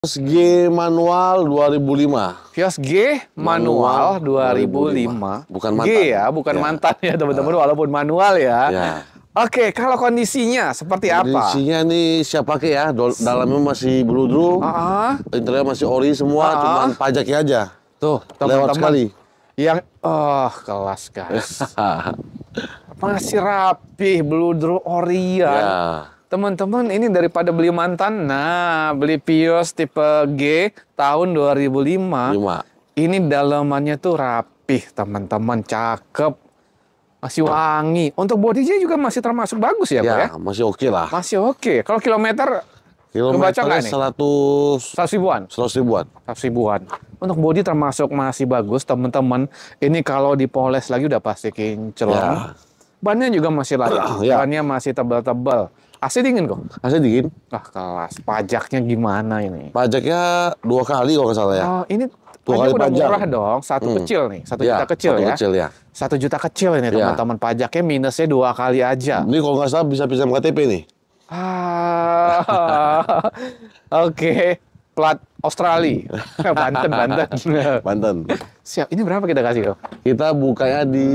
Vios G manual 2005. Vios G manual 2005. Bukan mantan. G ya, bukan mantan ya teman-teman, walaupun manual ya. Ya. Oke, kalau kondisinya seperti apa? Kondisinya nih siap pakai ya. Dalamnya masih bludru. Interior masih ori semua, cuman pajaknya aja. Tuh, Lewat teman-teman. sekali. Yang kelas guys. Masih rapi, bludru orian. Ya. Teman-teman, ini daripada beli mantan, nah beli Vios tipe G tahun 2005. Ini dalamannya tuh rapih, teman-teman, cakep, masih wangi. Untuk bodinya juga masih termasuk bagus ya, Pak ya? Masih oke lah. Masih oke. Kalau kilometer Kilometernya 100 ribuan. 100 ribuan. 100 ribuan. Untuk bodi termasuk masih bagus, teman-teman. Ini kalau dipoles lagi udah pasti kinclong. Bannya juga masih layak. Bannya masih tebal-tebal. AC dingin kok? AC dingin. Kelas. Pajaknya gimana ini? Pajaknya 2 kali kalau nggak salah ya. Oh, ini 2 kali udah pajak. murah dong. Satu kecil nih. 1 juta kecil 1 ya. kecil ya. 1 juta kecil ini teman-teman. Pajaknya minusnya 2 kali aja. Ini kalau nggak salah bisa pinjam KTP nih. Oke. Plat Australia. Banten. Banten. Siap. Ini berapa kita kasih kok? Kita bukanya di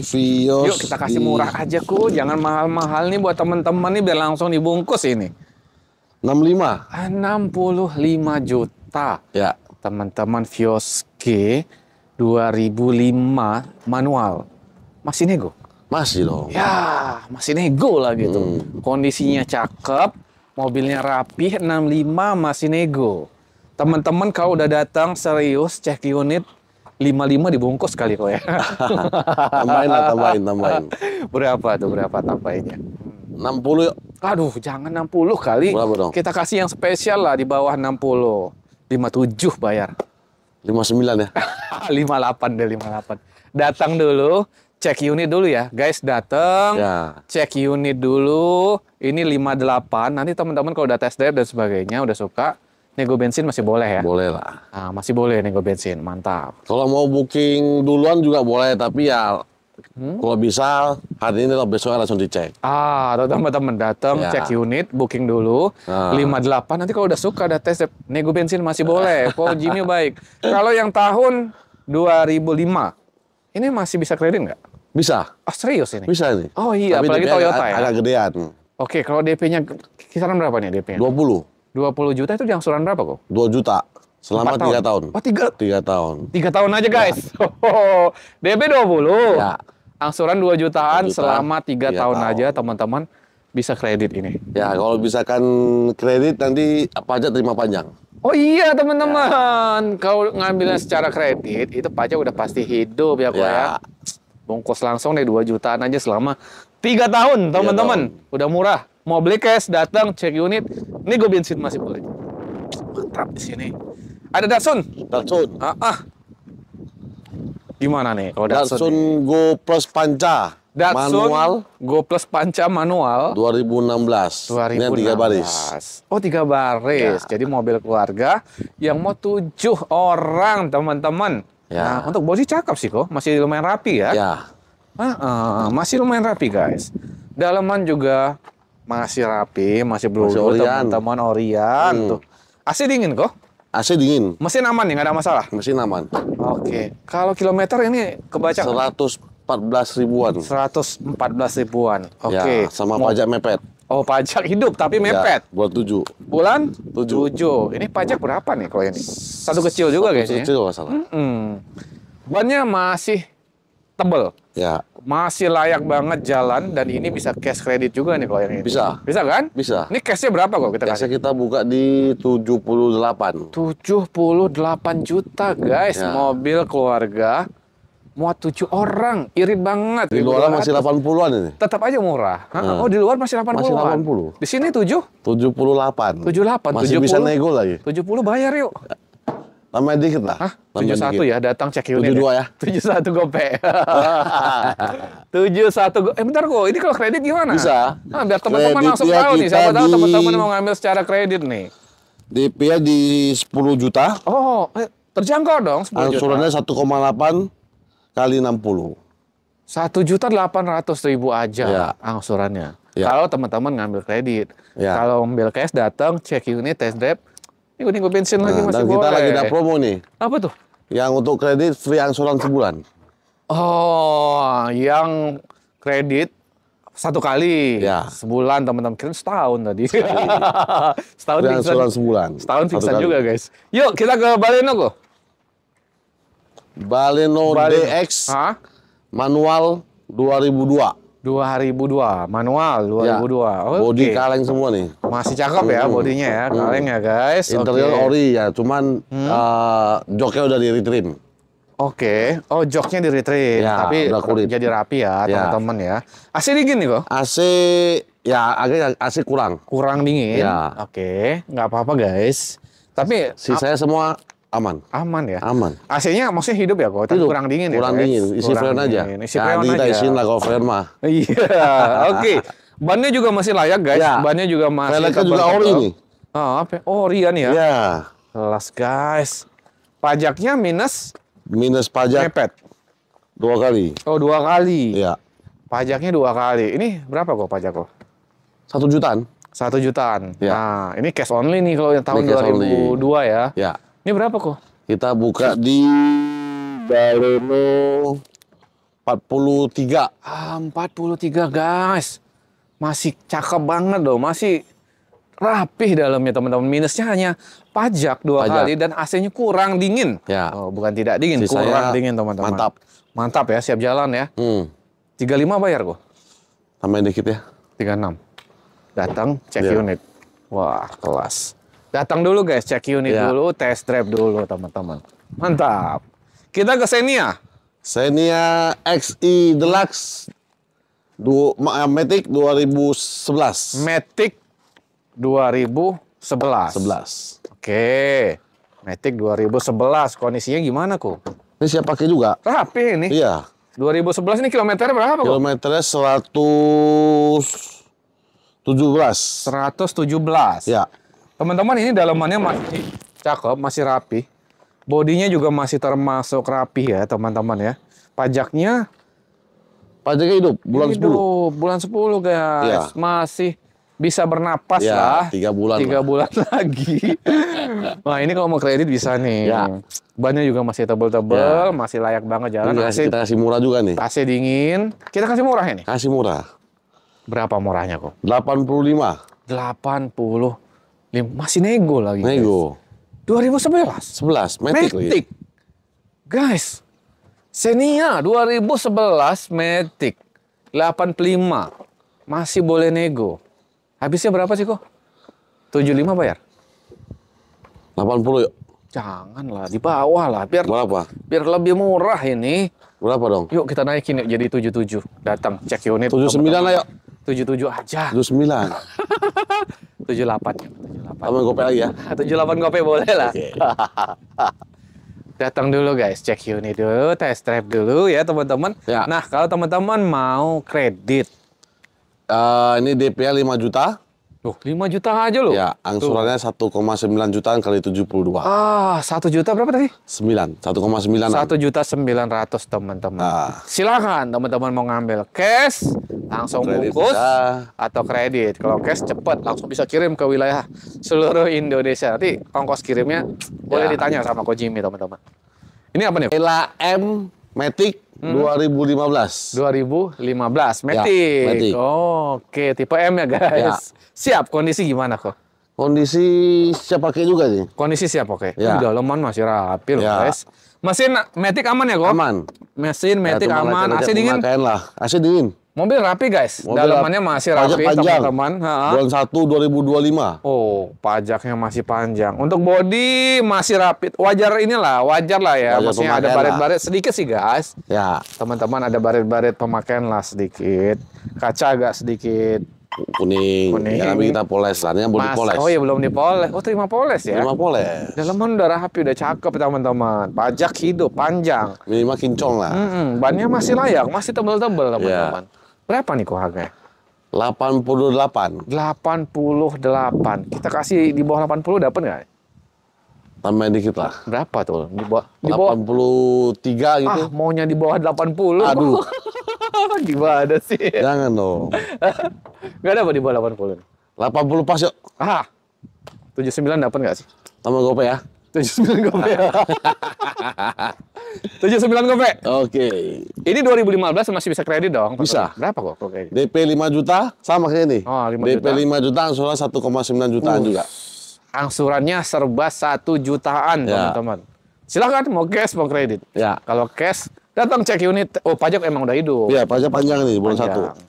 Vios. Yuk kita kasih murah aja kok. Jangan mahal-mahal nih buat teman-teman nih biar langsung dibungkus ini. 65. 65 juta. Ya. Teman-teman, Vios G 2005 manual. Masih nego? Masih dong. Ya, masih nego lah gitu. Kondisinya cakep, mobilnya rapih, 65 masih nego. Teman-teman kalau udah datang serius cek unit 55 dibungkus kali kok ya. Tambahin. Berapa tambahinnya? 60 yuk. Aduh, jangan 60 kali. Berapa dong? Kita kasih yang spesial lah di bawah 60. 57 bayar. 59 ya. 58 deh, 58. Datang dulu, cek unit dulu ya. Guys, datang, cek unit dulu. Ini 58. Nanti teman-teman kalau udah test drive dan sebagainya, udah suka, nego bensin masih boleh ya? Boleh lah. Nah, masih boleh nego bensin, mantap. Kalau mau booking duluan juga boleh, tapi ya kalau bisa hari ini atau besoknya langsung dicek. Teman-teman datang, cek unit, booking dulu, 58. Nanti kalau udah suka, udah tes, nego bensin masih boleh. Kok Jimmy baik. Kalau yang tahun 2005, ini masih bisa kredit nggak? Bisa. Oh, serius ini? Bisa nih. Oh iya, tapi apalagi Toyota ya? Agak gedean. Oke, kalau DP-nya kisaran berapa nih DP-nya? 20. 20 juta itu angsuran berapa kok? 2 juta. Selama 3 tahun. Oh, 3 tahun. 3 tahun aja guys. DP 20. Ya. Angsuran 2 jutaan selama 3 tahun aja teman-teman bisa kredit ini. Ya, kalau misalkan kredit nanti pajak terima panjang. Oh iya teman-teman, kalau ngambilnya secara kredit itu pajak udah pasti hidup ya kok ya. Bungkus langsung deh 2 jutaan aja selama 3 tahun teman-teman. Udah murah. Mau beli cash datang cek unit, nego bensin masih boleh. Mantap di sini. Ada Datsun. Gimana nih kalau Datsun Go Plus Panca manual. Go Plus Panca manual 2016. Ini 3 baris. Oh, 3 baris. Jadi mobil keluarga yang mau 7 orang teman-teman. Nah, untuk bodi cakep sih kok, masih lumayan rapi ya. Masih lumayan rapi guys. Dalaman juga masih rapi, masih blue teman-teman, orian tuh. AC dingin kok? AC dingin. Mesin aman nih, nggak ada masalah? Mesin aman. Oke. Kalau kilometer ini kebaca 114 ribuan. 114 ribuan. Oke. Sama pajak mepet. Oh, pajak hidup tapi mepet. Bulan 7. Bulan 7. Ini pajak berapa nih kalau ini? Satu kecil juga kayaknya. Kecil nggak salah. Bannya masih tebel. Ya. Masih layak banget jalan dan ini bisa cash kredit juga nih kalau yang ini. Bisa. Bisa kan? Bisa. Ini cashnya berapa kok kita kasih? Cashnya kita buka di 78. 78 juta guys. Mobil keluarga muat 7 orang. Irit banget. Di luar masih 80-an ini. Tetap aja murah. Oh, di luar masih 80-an. Masih 80. Di sini 78. 78. Masih 70. bisa nego lagi. 70 bayar yuk. Tambah dikit lah. 71 ya, datang cek unit. 72 ya. 71 gope. 71 bentar kok, ini kalau kredit gimana? Bisa. Biar teman-teman langsung tahu nih, siapa tahu teman-teman mau ngambil secara kredit nih. DP-nya di 10 juta. Oh, terjangkau dong 10 juta. Angsurannya 1,8 kali 60. 1.800.000 aja angsurannya. Kalau teman-teman ngambil kredit. Kalau ambil cash datang, cek unit, test drive, Gue bensin lagi masih dan boleh. kita lagi ada promo nih. Apa tuh? Yang untuk kredit free angsuran sebulan. Oh, yang kredit 1 kali. Ya. Sebulan teman-teman. Kira setahun tadi. Setahun Free pingsan. angsuran sebulan. Setahun 1 pingsan kali. juga guys. Yuk kita ke Baleno kok. Baleno DX Hah? manual 2002. 2002, manual 2002. Ya. Oke. Bodi kaleng semua nih. Masih cakep ya bodinya ya, kaleng ya guys. Interior Oke. ori ya, cuman joknya udah di retrim. Oke. Oh, joknya di retrieve, Ya, tapi udah kulit. jadi rapi ya, Ya. teman-teman ya. AC dingin nih kok. AC ya agak AC kurang. Kurang dingin. Ya. Oke, nggak apa-apa guys. Tapi Sisanya semua aman. aman ya. Aman. AC-nya maksudnya hidup ya kok, tapi Hidup. kurang dingin ya. Kurang guys? dingin, isi Kurang freon aja. dingin. Isi freon Kita aja. isiin lah kalau freon mah. Iya, oke. Bannya juga masih layak guys. Ya. Bannya juga masih. Velgnya juga ori nih. Oh, apa? Orian ya. Ya. Kelas guys. Pajaknya Minus pajak mepet. 2 kali. Oh, 2 kali. Ya. Pajaknya 2 kali. Ini berapa kok pajak kok? 1 jutaan. 1 jutaan. Ya. Nah, ini cash only nih kalau yang tahun Ini cash 2002 ya. Ya. Ini berapa kok? Kita buka di Baleno 43. 43 guys. Masih cakep banget loh. Masih rapih dalamnya teman-teman. Minusnya hanya pajak 2 Pajak. kali dan AC-nya kurang dingin. Ya. Oh, bukan tidak dingin, Sisanya kurang dingin teman-teman. mantap. Mantap ya, siap jalan ya. 35 bayar kok. Tambahin dikit ya. 36. Datang, cek Ya. unit. Wah, kelas. Datang dulu guys, cek unit Ya. dulu, test drive dulu teman-teman. Mantap. Kita ke Xenia. Xenia XI Deluxe Matic 2011. Matic 2011. 11. Oke. Matic 2011. Kondisinya gimana kok? Ini siap pakai juga. Rapi ini. Iya. 2011 ini kilometernya berapa kok? Kilometernya 117. 117. Ya. Teman-teman ini dalamannya masih cakep, masih rapi. Bodinya juga masih termasuk rapi ya teman-teman ya. Pajaknya Pajaknya hidup bulan 10. hidup, bulan 10 guys. Ya. Masih bisa bernapas Ya, lah. 3 bulan 3 lah. bulan lagi. Nah ini kalau mau kredit bisa nih. Ya. Bannya juga masih tebel-tebel, masih layak banget jalan. Ini AC, kita kasih murah juga nih. AC dingin. Kita kasih murah ini. Kasih murah. Berapa murahnya kok? 85. 85. Masih nego lagi. guys. Nego. 2011. 11. Matic lagi. Matic. Guys. Xenia 2011 Matic 85. Masih boleh nego. Habisnya berapa sih kok? 75 bayar? 80 yuk. Janganlah, di bawah lah. Biar Berapa? lebih murah ini. Berapa dong? Yuk kita naikin yuk jadi 77. Datang cek unit. 79 lah yuk. 77 aja. 79. 78. Tambah gope lagi ya. 78 gope boleh lah. Oke. Datang dulu guys, cek unit dulu, test drive dulu ya teman-teman. Ya. Nah kalau teman-teman mau kredit, Ini DP-nya 5 juta. loh 5 juta aja loh. Ya, angsurannya 1,9 jutaan kali 72. Ah 1 juta berapa tadi? 9. 1,9. 1.900.000 teman-teman. Nah. Silakan teman-teman mau ngambil cash, langsung Kredit bungkus bisa. atau kredit. Kalau cash cepet langsung bisa kirim ke wilayah seluruh Indonesia. Nanti ongkos kirimnya boleh Ya. ditanya sama Ko Jimmy teman-teman. Ini apa nih? Ela M Matic 2015. 2015 Matic. Matic. Oke, tipe M ya guys. Siap, kondisi gimana kok? Kondisi siap pakai juga nih. Kondisi siap oke. Ya. Di dalaman masih rapi loh Ya. guys. Mesin Matic aman ya kok? Aman. Mesin Matic Ya, cuma aman, lecet-lecet AC dingin. pemakaian lah. AC dingin. Mobil rapi guys. Mobil Dalamannya masih pajak rapi panjang. teman-teman. Ha. Bulan 1 2025. Oh, pajaknya masih panjang. Untuk body masih rapi. Wajar lah ya. Wajar Maksudnya ada pemakaian baret-baret sedikit sih guys. Ya, Teman-teman ada baret-baret pemakaian lah sedikit. Kaca agak sedikit. kuning. Kuning. Ya, kami kita poles lah. Ini yang belum dipoles. Oh iya belum dipoles. Oh terima poles ya. Terima poles. Dalaman udah rapi, udah cakep teman-teman. Pajak hidup, panjang. Minimal kincong lah. Bannya masih layak, masih tebel-tebel Ya. teman-teman. Berapa nih kok harganya? 88. 88. Kita kasih di bawah 80 dapat nggak? Tambahin dikit lah. Berapa tuh? Di bawah 83 gitu. maunya di bawah 80. Aduh. Gimana sih? Jangan dong. Nggak dapat di bawah 80. 80 pas yuk. 79 dapat nggak sih? Tambah GoPay ya. 79 GoPay. 79 GoPay. Oke. Ini 2015 masih bisa kredit dong? Bisa. Berapa kok kredit? DP 5 juta sama kayak ini. Oh, 5 DP juta. 5 juta, angsuran 1,9 jutaan juga. Angsurannya serba 1 jutaan, teman-teman. Silakan mau cash mau kredit. Ya. Kalau cash datang cek unit. Oh, pajak emang udah hidup. Iya, pajak panjang nih, bulan 1.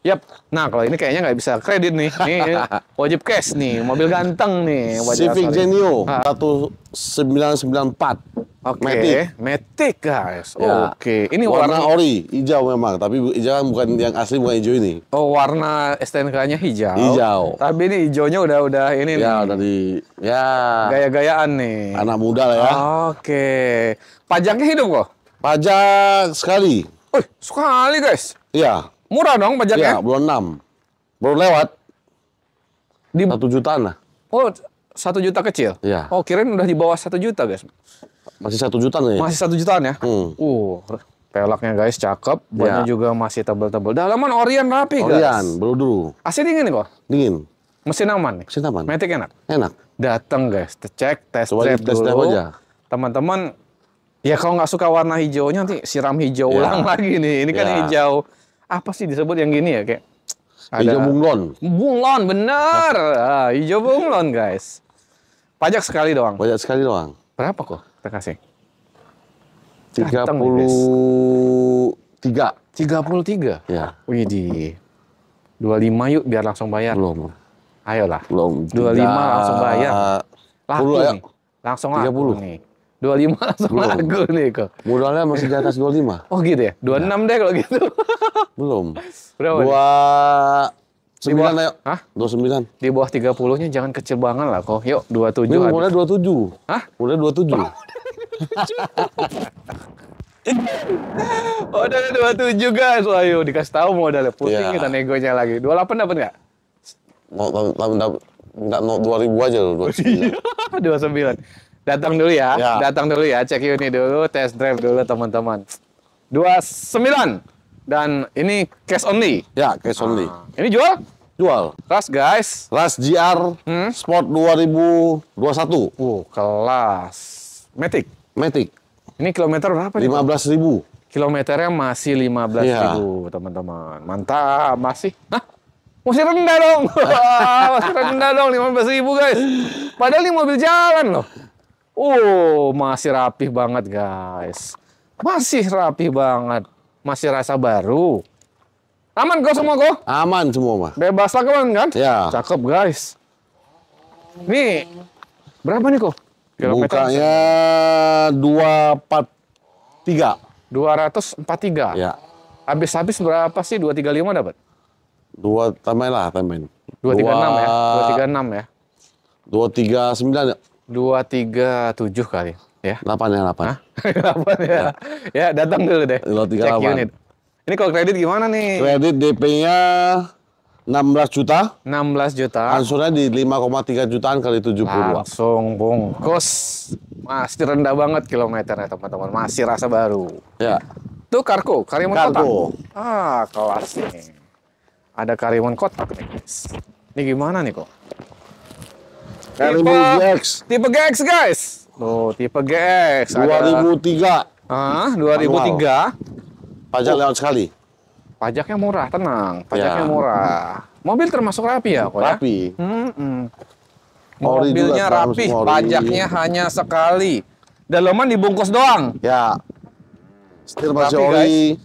Yap. Nah, kalau ini kayaknya nggak bisa kredit nih. Nih, wajib cash nih. Mobil ganteng nih. Civic Genio 1994. Oke. Matic, guys. Ya. Oke. Ini warna ori, hijau memang. Tapi hijau bukan yang asli, bukan hijau ini. Oh, warna STNK-nya hijau. Hijau. Tapi ini hijaunya udah ini nih. Ya, udah di Gaya-gayaan nih. anak muda lah ya. Oke. Pajaknya hidup kok? Pajak sekali. Sekali, guys. Iya. Murah dong pajaknya? Iya, bulan 6. Baru lewat. 1 jutaan lah. Oh, 1 juta kecil? Iya. Oh, kirain udah di bawah 1 juta, guys. Masih 1 jutaan ya? Masih 1 jutaan ya? Pelaknya guys, cakep. Bannya juga masih tebel-tebel. Dalaman Orion rapi, guys. Orion, baru dulu. AC dingin nih kok? Dingin. Mesin aman nih? Mesin aman. Matic enak? Enak. Datang guys, cek, test Coba drive test drive dulu. aja. Teman-teman, ya kalau nggak suka warna hijaunya nanti siram hijau ulang lagi nih. Ini kan hijau, apa sih disebut yang gini ya? Kayak hijau bunglon. Bunglon, bener. Hijau bunglon guys. Pajak sekali doang? Pajak sekali doang. Berapa kok kita kasih? 33. 33? Ya. Widih. 25 yuk biar langsung bayar. Belum. Ayolah. Belum. 25 langsung bayar. Laku nih. Langsung laku 30. nih. 25 langsung laku nih kok. Modalnya masih di atas 25. Oh gitu ya? 26 deh kalau gitu. Belum. Berapa? 29 ayo. Hah? 29. Di bawah 30-nya jangan kecil banget lah kok. Yuk 27. Modal 27. Hah? Modal 27. Modal 27 guys. Ayo dikasih tahu modalnya. Pusing kita negonya lagi. 28 dapat nggak? Enggak 2000 aja loh. 29. Datang dulu ya. Datang dulu ya. Cek unit dulu. Test drive dulu teman-teman. 29. Dan ini cash only. Ya, cash only. Ini jual? Jual. Ras guys. Ras GR Sport 2021. Kelas. Matic. Ini kilometer berapa nih? 15.000. Kilometernya masih 15.000 teman-teman. Mantap. Masih. Hah? Masih rendah dong. Masih rendah dong 15.000 guys. Padahal ini mobil jalan loh. Masih rapih banget guys. Masih rapih banget. Masih rasa baru. Aman kok semua kok? Aman semua mah. Bebas lah kan? Ya. Cakep guys. Nih, berapa nih kok? Bukanya 243. 243. Ya. Habis berapa sih? 235 dapat? Tambahin. 236 ya? 236 ya? 239 ya? 237 kali ya? 8 ya, 8. Hah? 8 ya? Ya, datang dulu deh. 238. Cek unit. Ini kalau kredit gimana nih? Kredit DP-nya 16 juta. 16 juta. Angsurannya di 5,3 jutaan kali 70. Langsung bungkus. Masih rendah banget kilometernya teman-teman. Masih rasa baru. Ya. Tuh Karimun Cargo. Kotak. Kelas nih. Ada Karimun Kotak nih guys. Ini gimana nih kok? Karimun GX. Tipe GX guys. Tuh tipe GX. 2003. 2003. Pajak lewat sekali. Pajaknya murah, tenang. Pajaknya murah. Mobil termasuk rapi ya kok ya? Rapi. Mobilnya rapi, pajaknya hanya sekali. Dalaman dibungkus doang. Ya. Setir masih Rapi, ori.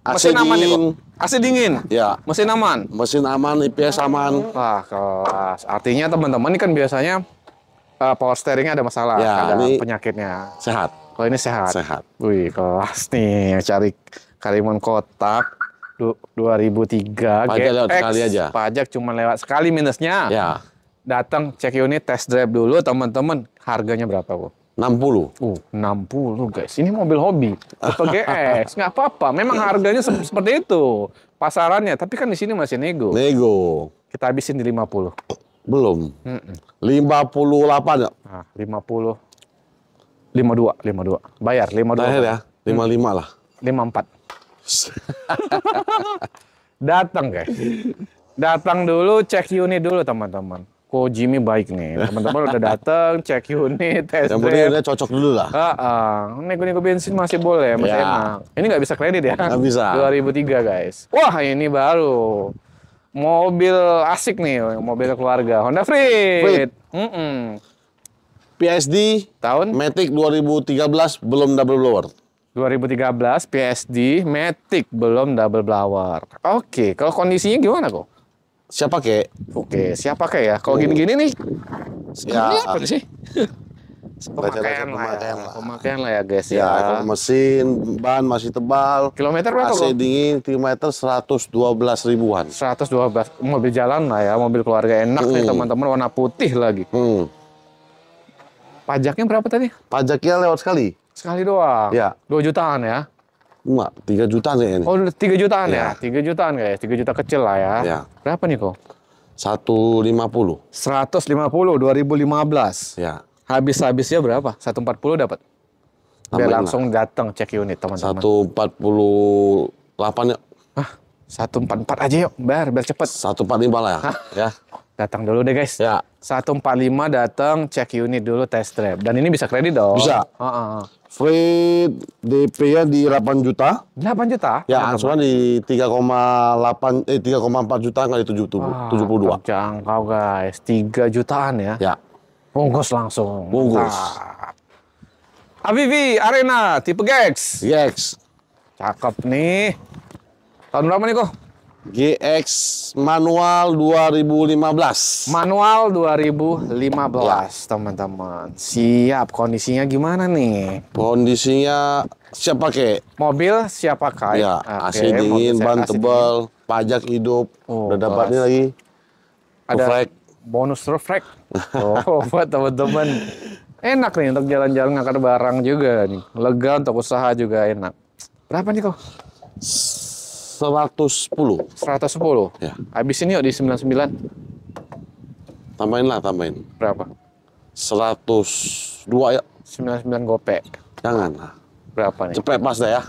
Mesin aman nih kok. AC dingin. Ya. Mesin aman. Mesin aman, IPS aman. Wah, kelas. Artinya teman-teman ini kan biasanya power steeringnya ada masalah, Ya, ada ini penyakitnya. sehat. Kalau ini sehat. Sehat. Wih, kelas nih. Cari Karimun Kotak 2003 Pajak lewat GX. sekali aja. Pajak cuma lewat sekali minusnya. Ya. Datang cek unit, test drive dulu teman-teman. Harganya berapa kok? 60. 60 guys. Ini mobil hobi. Tipe GX. Nggak apa-apa. Memang harganya seperti itu. Pasarannya. Tapi kan di sini masih nego. Nego. Kita habisin di 50. Belum. 58 ya? Nah, 50. 52. Bayar 52. Terakhir ya. 55 lah. 54. Datang guys. Datang dulu, cek unit dulu teman-teman. Toko Jimmy baik nih. Teman-teman udah datang, cek unit, test Yang penting udah cocok dulu lah. Nego-nego bensin masih boleh, masih enak. Ini nggak bisa kredit ya? Nggak bisa. 2003 guys. Wah ini baru. Mobil asik nih, mobil keluarga. Honda Freed. PSD Tahun? Matic 2013 belum double blower. 2013 PSD Matic belum double blower. Oke, kalau kondisinya gimana kok? Siapa kek? Oke, siapa kayak ya? Kalau gini-gini nih, Ya. apa sih? Pemakaian lah ya guys ya. Kalau mesin, ban masih tebal. Kilometer berapa AC kok? dingin, kilometer 112 ribuan. 112 mobil jalan lah ya, mobil keluarga enak nih teman-teman, warna putih lagi. Pajaknya berapa tadi? Pajaknya lewat sekali. Sekali doang. Ya. 2 jutaan ya. Enggak, 3 jutaan kayaknya. Oh, 3 jutaan Ya. ya? 3 jutaan guys, 3 juta kecil lah ya. Ya. Berapa nih kok? 150. 150 2015. Ya. Habis-habisnya berapa? 140 dapat. Biar Tambahin langsung datang cek unit teman-teman. 148 ya. 144 aja yuk, biar cepet. 145 lah ya. Ya. Datang dulu deh guys. Ya. 145 datang cek unit dulu test drive. Dan ini bisa kredit dong. Bisa. Free DP-nya di 8 juta. 8 juta? Ya, angsuran di 3,4 juta kali 72. Terjangkau guys, 3 jutaan ya. Ya. Bungkus langsung. Bungkus. AVV Arena tipe GX. GX. Cakep nih. Tahun berapa nih kok? GX manual 2015. Manual 2015 teman-teman. Siap, kondisinya gimana nih? Kondisinya siap pakai. Mobil siap pakai. Ya, Oke, AC dingin, mobil ban AC tebal, pajak hidup. Udah dapat ini lagi. Ada Reflect. bonus reflect. Oh, buat teman-teman. Enak nih untuk jalan-jalan ngangkat barang juga nih. Lega untuk usaha juga enak. Berapa nih kok? 110. 110. Ya. Habis ini yuk di 99. Tambahin. Berapa? 102 ya. 99 gopek. Jangan. Berapa nih? Cepet pas dah ya.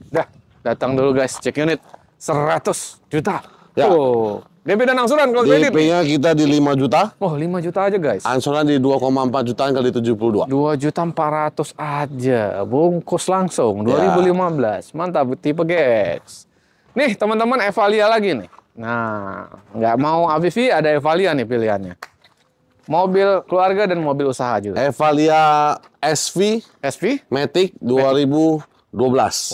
Dah. Datang dulu guys, cek unit. 100 juta. Ya. Oh. DP dan angsuran kalau kredit. DP-nya kita di 5 juta. Oh, 5 juta aja guys. Angsuran di 2,4 jutaan kali 72. 2.400.000 aja. Bungkus langsung 2015. Mantap tipe GX. Nih, teman-teman Evalia lagi nih. Nah, nggak mau AVV, ada Evalia nih pilihannya. Mobil keluarga dan mobil usaha juga. Evalia SV Matic 2012.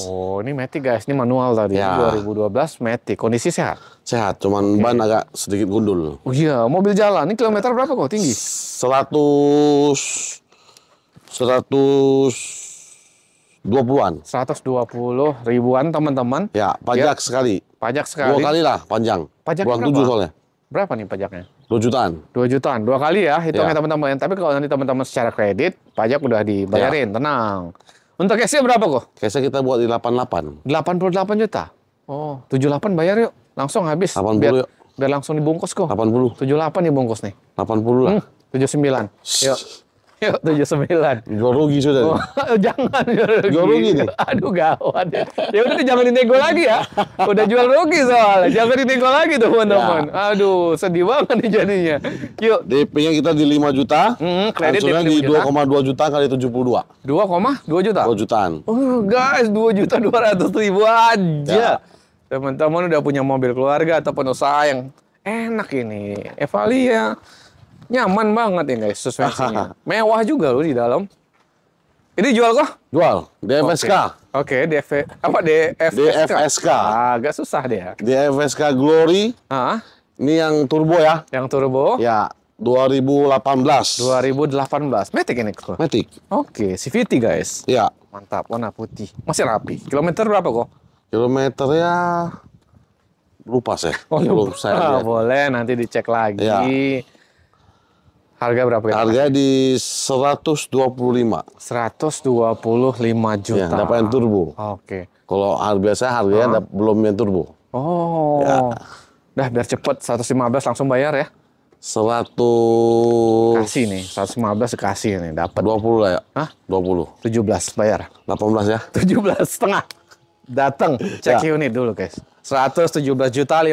Oh, ini Matic guys, ini manual tadi. Ya. 2012 Matic, kondisi sehat. Sehat, cuman ban agak sedikit gundul. Oh iya, mobil jalan. Ini kilometer berapa kok tinggi? 120-an. 120 ribuan teman-teman. Ya, pajak sekali. Pajak sekali. 2 kali lah panjang. Pajaknya Bulan berapa? 7 soalnya. Berapa nih pajaknya? 2 jutaan. 2 jutaan, 2 kali ya hitungnya Ya. teman-teman. Tapi kalau nanti teman-teman secara kredit, pajak udah dibayarin, tenang. Untuk cashnya berapa kok? Cashnya kita buat di 88. 88 juta. Oh, 78 bayar yuk. Langsung habis. 80 biar, yuk. biar langsung dibungkus kok. 80. 78 dibungkus nih. 80 lah. 79. Yuk. Yuk, 79. Jual rugi sudah. Oh, jangan Jual rugi nih. Aduh gawat. Ya udah jangan dinego lagi ya. Udah jual rugi soalnya. Jangan dinego lagi teman-teman. Ya. Aduh, sedih banget nih jadinya. Yuk. DP-nya kita di 5 juta. Kredit Angsuran DP di 5 juta. 2,2 juta kali 72. 2,2 juta. 2 jutaan. Oh guys, 2.200.000 aja. Ya. Teman-teman udah punya mobil keluarga ataupun usaha yang enak ini. Evalia nyaman banget ya guys suspensinya. Mewah juga loh di dalam. Ini jual kok? Jual. DFSK. Oke, DFSK. DFSK. Agak susah deh ya. DFSK Glory. Ini yang turbo ya. Yang turbo? Ya, 2018. 2018. Matic ini kok. Matic. Oke, CVT guys. Ya. Mantap, warna putih. Masih rapi. Kilometer berapa kok? Kilometernya lupa saya. Belum saya lihat. Boleh nanti dicek lagi. Ya. Harga berapa ya? Harganya di 125. 125 juta. Ya, dapat yang turbo. Oke. Kalau biasa harganya belum yang turbo. Oh. Ya. Dah biar cepet 115 langsung bayar ya. 100 Kasih nih, 115 dikasih nih, dapat 20 lah ya. Hah? 20. 17 bayar. 18 ya. 17,5. Datang cek Ya. unit dulu, guys. 117.500.000.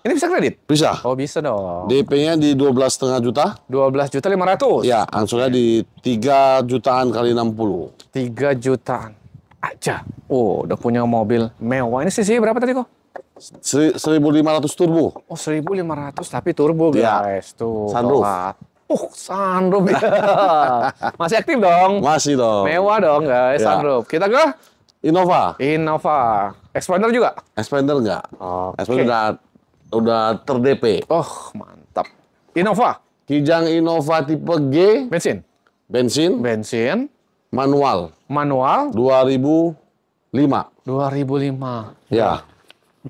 Ini bisa kredit? Bisa. Oh, bisa dong. DP-nya di 12,5 juta. 12.500.000. Ya, angsurnya di 3 jutaan kali 60. 3 jutaan aja. Oh, udah punya mobil mewah. Ini cc berapa tadi kok? 1.500 turbo. Oh, 1.500 tapi turbo guys. Tuh. Sunroof. Sunroof ya. Masih aktif dong? Masih dong. Mewah dong guys, sunroof. Kita ke Innova. Expander juga? Expander enggak? Oke. Expander udah ter-DP. Oh, mantap. Innova. Kijang Innova tipe G. Bensin. Bensin. Manual. 2005. 2005. Ya.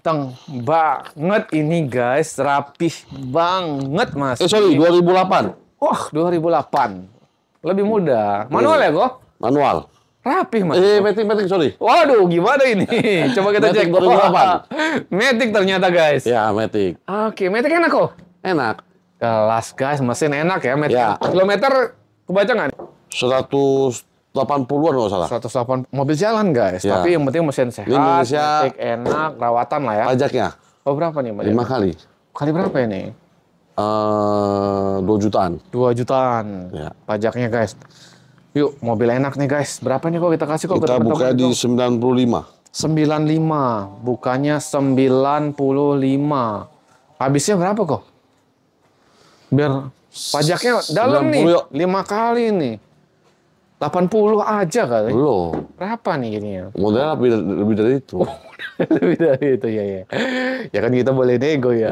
Teng banget ini guys, rapih banget mas. Sorry, 2008. Wah, 2008. Lebih muda. Manual ya kok? Manual. Rapih mas. Matic, sorry. Waduh, gimana ini? Coba kita cek. Matic 2008. Matic ternyata guys. Ya, Matic. Oke, Matic enak kok. Enak. Kelas guys, mesin enak ya Matic. Ya. Kilometer kebaca nggak nih? 180-an kalau salah. 108 mobil jalan guys. Ya. Tapi yang penting mesin sehat, Indonesia, Matic enak, rawatan lah ya. Pajaknya Oh, berapa nih Mbak? 5 kali. Kali berapa ini? 2 jutaan. 2 jutaan. Ya. Pajaknya guys. Yuk, mobil enak nih guys. Berapa nih kok kita kasih kok ke Kita buka teman-teman di kok? 95. 95. Bukannya 95. Habisnya berapa kok? Biar pajaknya dalam 90 nih. yuk. 5 kali nih. 80 aja kali. Belum. Berapa nih ini ya? Modalnya lebih dari itu. Lebih dari itu ya. Ya kan kita boleh nego ya.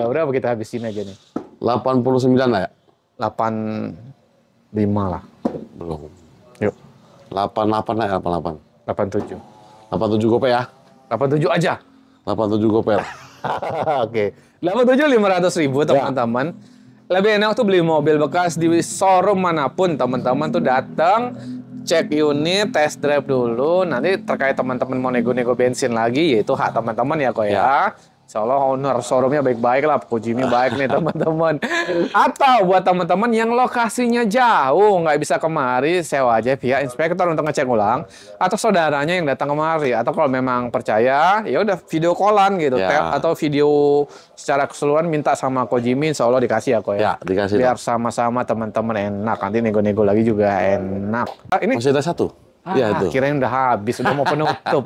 Berapa kita habisin aja nih? 89 lah ya? 85 lah. Belum. Yuk. 88 lah ya, 88. 87. 87 gope ya? 87 aja. 87 goper. Oke. 87.500.000 teman-teman. Lebih enak tuh beli mobil bekas di showroom manapun, teman-teman tuh datang, cek unit, test drive dulu. Nanti terkait teman-teman mau nego-nego bensin lagi, yaitu hak teman-teman ya kok ya. Insya Allah owner showroomnya baik-baik lah, Ko Jimmy baik nih teman-teman. Atau buat teman-teman yang lokasinya jauh, nggak bisa kemari, sewa aja via inspektor untuk ngecek ulang. Atau saudaranya yang datang kemari. Atau kalau memang percaya, ya udah video callan gitu. Atau video secara keseluruhan minta sama Ko Jimmy, insya Allah dikasih ya kok ya. Dikasih. Biar sama-sama teman-teman enak. Nanti nego-nego lagi juga enak. Ini masih ada satu. Iya itu. Kirain udah habis, udah mau penutup.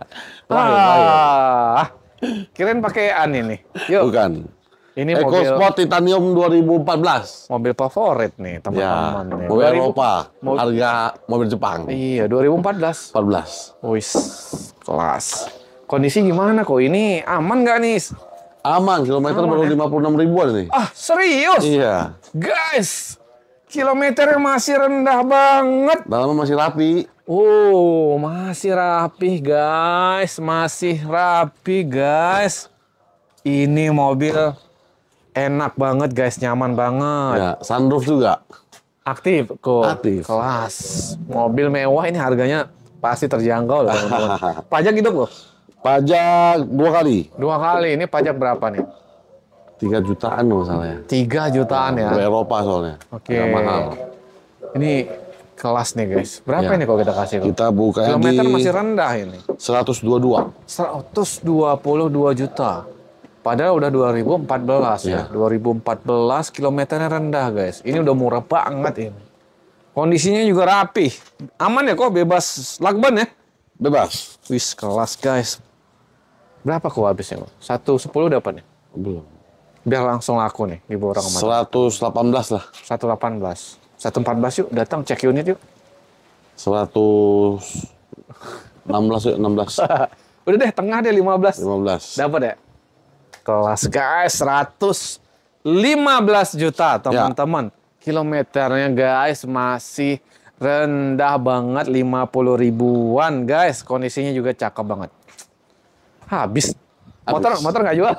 Kirain pakaian ini. Yuk. Bukan. Ini EcoSport Titanium 2014. Mobil favorit nih teman-teman. Ya, mobil Eropa. Harga mobil Jepang. Iya, 2014. 14. Wis, kelas. Kondisi gimana kok? Ini aman nggak nih? Aman, kilometer baru 56 ribuan nih. Ah, serius? Iya. Guys, kilometernya masih rendah banget. Dalamnya masih rapi. Oh, masih rapi guys. Masih rapi guys. Ini mobil enak banget guys. Nyaman banget. Ya, sunroof juga. Aktif kok. Aktif. Kelas. Mobil mewah ini harganya pasti terjangkau loh teman-teman. Pajak hidup loh? Pajak 2 kali. 2 kali. Ini pajak berapa nih? 3 jutaan masalahnya. 3 jutaan ya? Ke Eropa soalnya. Oke. Nggak mahal. Ini kelas nih guys. Berapa ini kalau kita kasih? Kita buka kilometer di masih rendah ini. 122. 122 juta. Padahal udah 2014 ya. 2014 kilometernya rendah guys. Ini udah murah banget ini. Kondisinya juga rapi. Aman ya kok, bebas lakban ya? Bebas. Wis kelas guys. Berapa kok habisnya? 110 dapat nih? Belum. Biar langsung laku nih di borong kemarin. 118 lah. 118. 114 yuk, datang cek unit yuk. 116 yuk, 16. Udah deh, tengah deh 15. 15. Dapat ya? Kelas guys, 115 juta teman-teman. Kilometernya guys masih rendah banget, 50 ribuan guys. Kondisinya juga cakep banget. Habis. Motor nggak jual?